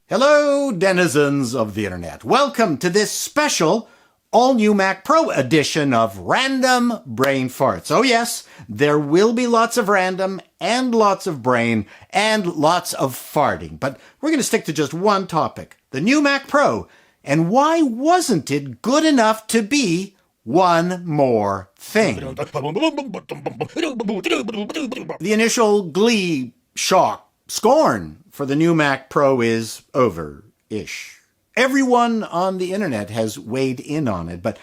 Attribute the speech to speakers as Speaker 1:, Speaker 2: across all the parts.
Speaker 1: Hello, denizens of the internet. Welcome to this special all-new Mac Pro edition of Random Brain Farts. Oh yes, there will be lots of random and lots of brain and lots of farting, but we're going to stick to just one topic, the new Mac Pro, and why wasn't it good enough to be one more thing? The initial glee, shock, scorn for the new Mac Pro is over-ish. Everyone on the internet has weighed in on it, but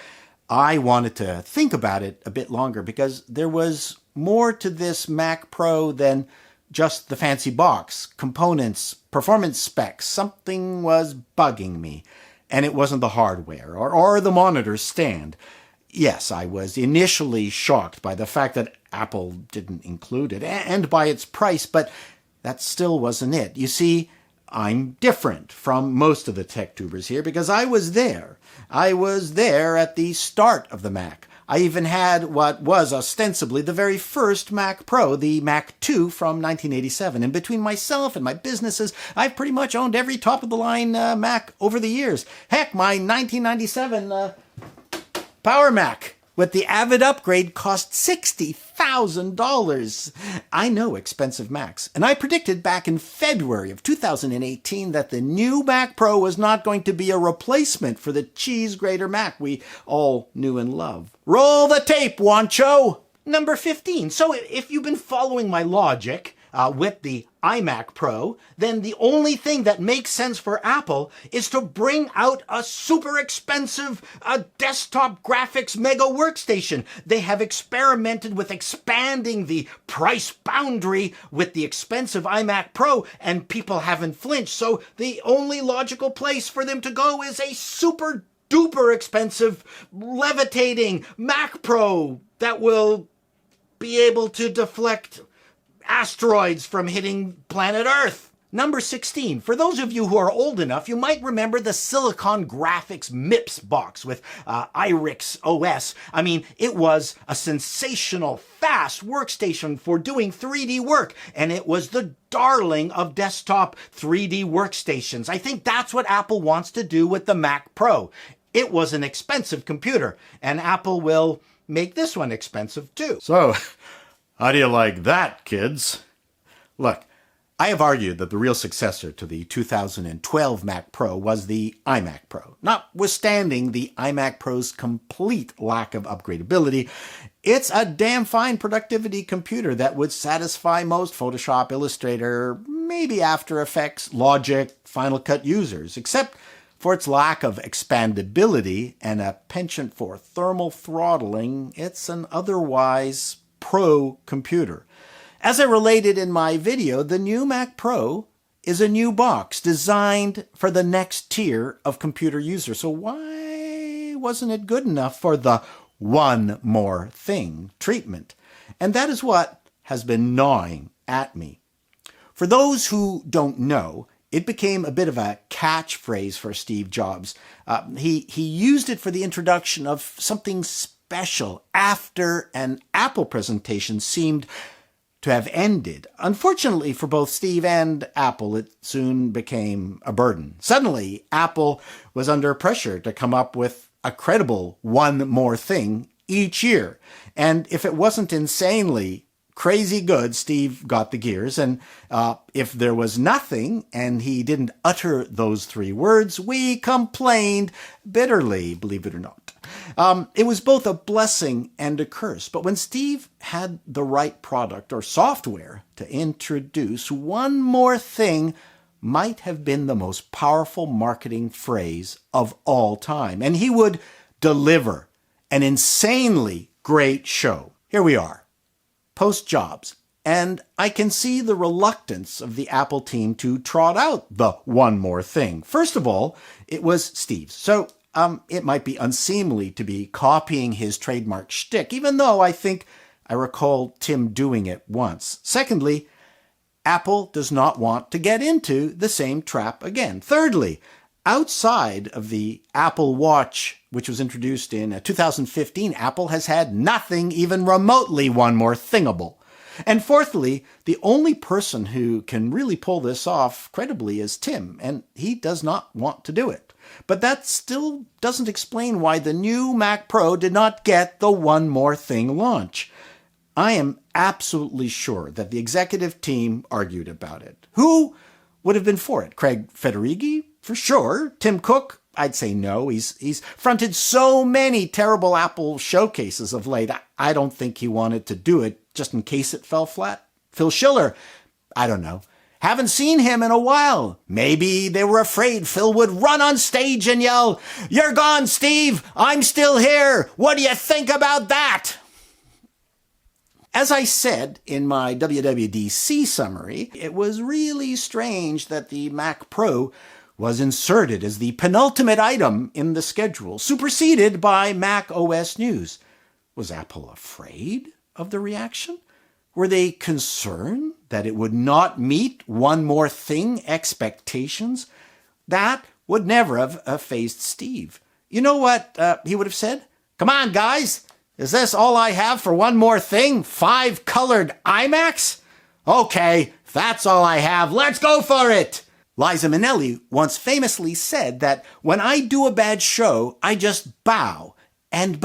Speaker 1: I wanted to think about it a bit longer because there was more to this Mac Pro than just the fancy box, components, performance specs. Something was bugging me, and it wasn't the hardware or the monitor stand. Yes, I was initially shocked by the fact that Apple didn't include it and by its price, but that still wasn't it. You see, I'm different from most of the tech tubers here because I was there. I was there at the start of the Mac. I even had what was ostensibly the very first Mac Pro, the Mac 2 from 1987. And between myself and my businesses, I've pretty much owned every top-of-the-line Mac over the years. Heck, my 1997 Power Mac with the Avid upgrade cost $60,000. I know expensive Macs, and I predicted back in February of 2018 that the new Mac Pro was not going to be a replacement for the cheese grater Mac we all knew and love. Roll the tape, Wancho! Number 15. So if you've been following my logic with the iMac Pro, then the only thing that makes sense for Apple is to bring out a super expensive desktop graphics mega workstation. They have experimented with expanding the price boundary with the expensive iMac Pro, and people haven't flinched. So the only logical place for them to go is a super duper expensive levitating Mac Pro that will be able to deflect asteroids from hitting planet Earth. Number 16. For those of you who are old enough, you might remember the Silicon Graphics MIPS box with iRix OS. I mean, it was a sensational, fast workstation for doing 3D work, and it was the darling of desktop 3D workstations. I think that's what Apple wants to do with the Mac Pro. It was an expensive computer, and Apple will make this one expensive too. So, how do you like that, kids? Look, I have argued that the real successor to the 2012 Mac Pro was the iMac Pro. Notwithstanding the iMac Pro's complete lack of upgradability, it's a damn fine productivity computer that would satisfy most Photoshop, Illustrator, maybe After Effects, Logic, Final Cut users, except for its lack of expandability and a penchant for thermal throttling. It's an otherwise pro computer. As I related in my video, the new Mac Pro is a new box designed for the next tier of computer users. So why wasn't it good enough for the one more thing treatment? And that is what has been gnawing at me. For those who don't know, it became a bit of a catchphrase for Steve Jobs. He used it for the introduction of something special after an Apple presentation seemed to have ended. Unfortunately for both Steve and Apple, it soon became a burden. Suddenly, Apple was under pressure to come up with a credible one more thing each year. And if it wasn't insanely crazy good, Steve got the gears, and if there was nothing and he didn't utter those three words, we complained bitterly, believe it or not. It was both a blessing and a curse, but when Steve had the right product or software to introduce, one more thing might have been the most powerful marketing phrase of all time, and he would deliver an insanely great show. Here we are, post-Jobs, and I can see the reluctance of the Apple team to trot out the one more thing. First of all, it was Steve's, so it might be unseemly to be copying his trademark shtick, even though I think I recall Tim doing it once. Secondly, Apple does not want to get into the same trap again. Thirdly, outside of the Apple Watch, which was introduced in 2015, Apple has had nothing even remotely one more thingable. And fourthly, the only person who can really pull this off credibly is Tim, and he does not want to do it. But that still doesn't explain why the new Mac Pro did not get the One More Thing launch. I am absolutely sure that the executive team argued about it. Who would have been for it? Craig Federighi? For sure. Tim Cook? I'd say no. He's fronted so many terrible Apple showcases of late. I don't think he wanted to do it just in case it fell flat. Phil Schiller? I don't know. Haven't seen him in a while. Maybe they were afraid Phil would run on stage and yell, "You're gone, Steve! I'm still here! What do you think about that?" As I said in my WWDC summary, it was really strange that the Mac Pro was inserted as the penultimate item in the schedule, superseded by Mac OS News. Was Apple afraid of the reaction? Were they concerned that it would not meet One More Thing expectations? That would never have fazed Steve. You know what he would have said? "Come on, guys! Is this all I have for One More Thing? 5 colored iMacs? Okay, if that's all I have, let's go for it!" Liza Minnelli once famously said that when I do a bad show, I just bow and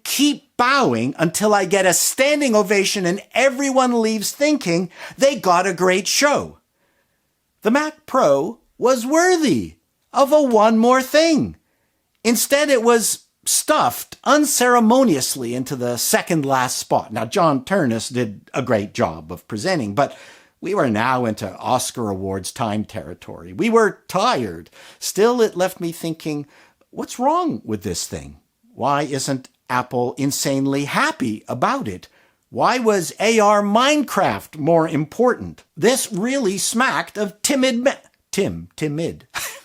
Speaker 1: keep bowing until I get a standing ovation and everyone leaves thinking they got a great show. The Mac Pro was worthy of a One More Thing. Instead, it was stuffed unceremoniously into the second last spot. Now, John Turnus did a great job of presenting, but we were now into Oscar Awards time territory. We were tired. Still, it left me thinking, what's wrong with this thing? Why isn't Apple insanely happy about it? Why was AR Minecraft more important? This really smacked of timid.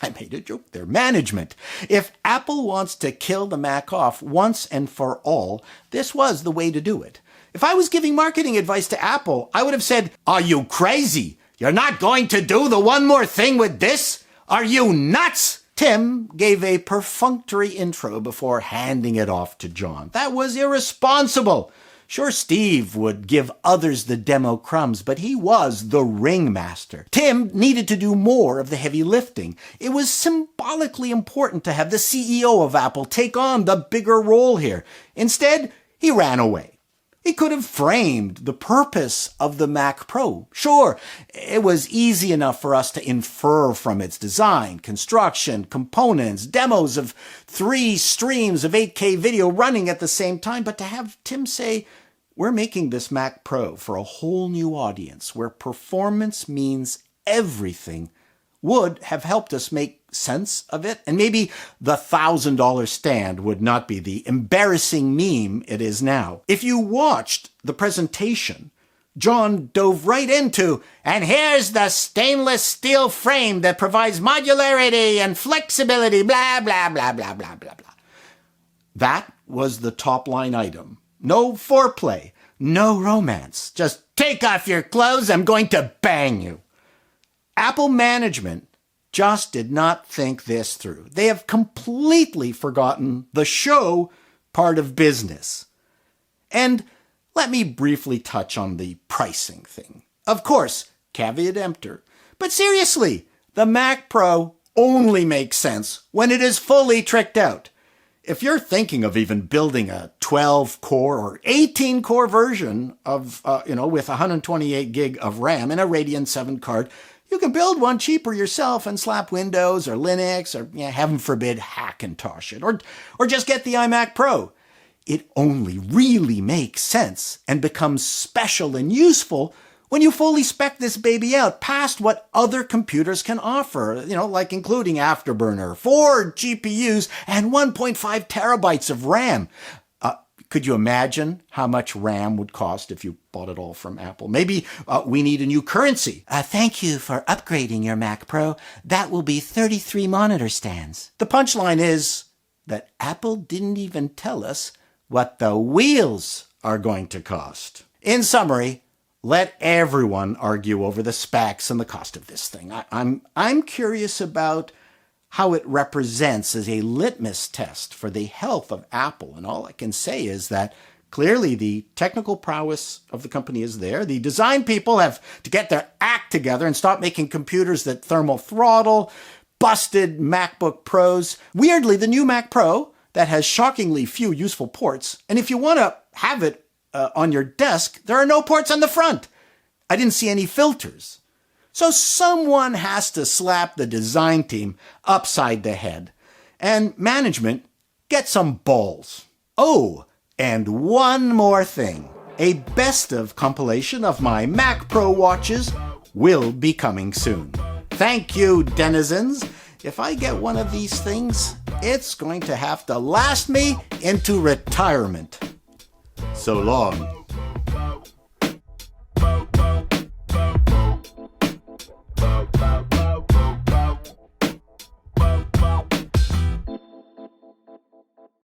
Speaker 1: I made a joke there. Management. If Apple wants to kill the Mac off once and for all, this was the way to do it. If I was giving marketing advice to Apple, I would have said, "Are you crazy? You're not going to do the One More Thing with this? Are you nuts?" Tim gave a perfunctory intro before handing it off to John. That was irresponsible. Sure, Steve would give others the demo crumbs, but he was the ringmaster. Tim needed to do more of the heavy lifting. It was symbolically important to have the CEO of Apple take on the bigger role here. Instead, he ran away. He could have framed the purpose of the Mac Pro. Sure, it was easy enough for us to infer from its design, construction, components, demos of 3 streams of 8K video running at the same time, but to have Tim say, "We're making this Mac Pro for a whole new audience where performance means everything," would have helped us make sense of it. And maybe the $1,000 stand would not be the embarrassing meme it is now. If you watched the presentation, John dove right into, "And here's the stainless steel frame that provides modularity and flexibility, blah, blah, blah, blah, blah, blah, blah." That was the top line item. No foreplay, no romance. Just take off your clothes, I'm going to bang you. Apple management just did not think this through. They have completely forgotten the show part of business. And let me briefly touch on the pricing thing. Of course, caveat emptor. But seriously, the Mac Pro only makes sense when it is fully tricked out. If you're thinking of even building a 12-core or 18-core version of, with 128 gig of RAM and a Radeon 7 card, you can build one cheaper yourself and slap Windows or Linux or, heaven forbid, Hackintosh it. Or just get the iMac Pro. It only really makes sense and becomes special and useful when you fully spec this baby out past what other computers can offer, like including Afterburner, 4 GPUs, and 1.5 terabytes of RAM. Could you imagine how much RAM would cost if you bought it all from Apple? Maybe we need a new currency. Thank you for upgrading your Mac Pro. That will be 33 monitor stands. The punchline is that Apple didn't even tell us what the wheels are going to cost. In summary, let everyone argue over the specs and the cost of this thing. I'm curious about how it represents as a litmus test for the health of Apple. And all I can say is that Clearly, the technical prowess of the company is there. The design people have to get their act together and stop making computers that thermal throttle, busted MacBook Pros. Weirdly, the new Mac Pro that has shockingly few useful ports, and if you want to have it on your desk, there are no ports on the front. I didn't see any filters. So someone has to slap the design team upside the head. And management, get some balls. Oh, and one more thing. A best of compilation of my Mac Pro watches will be coming soon. Thank you, denizens. If I get one of these things, it's going to have to last me into retirement. So long.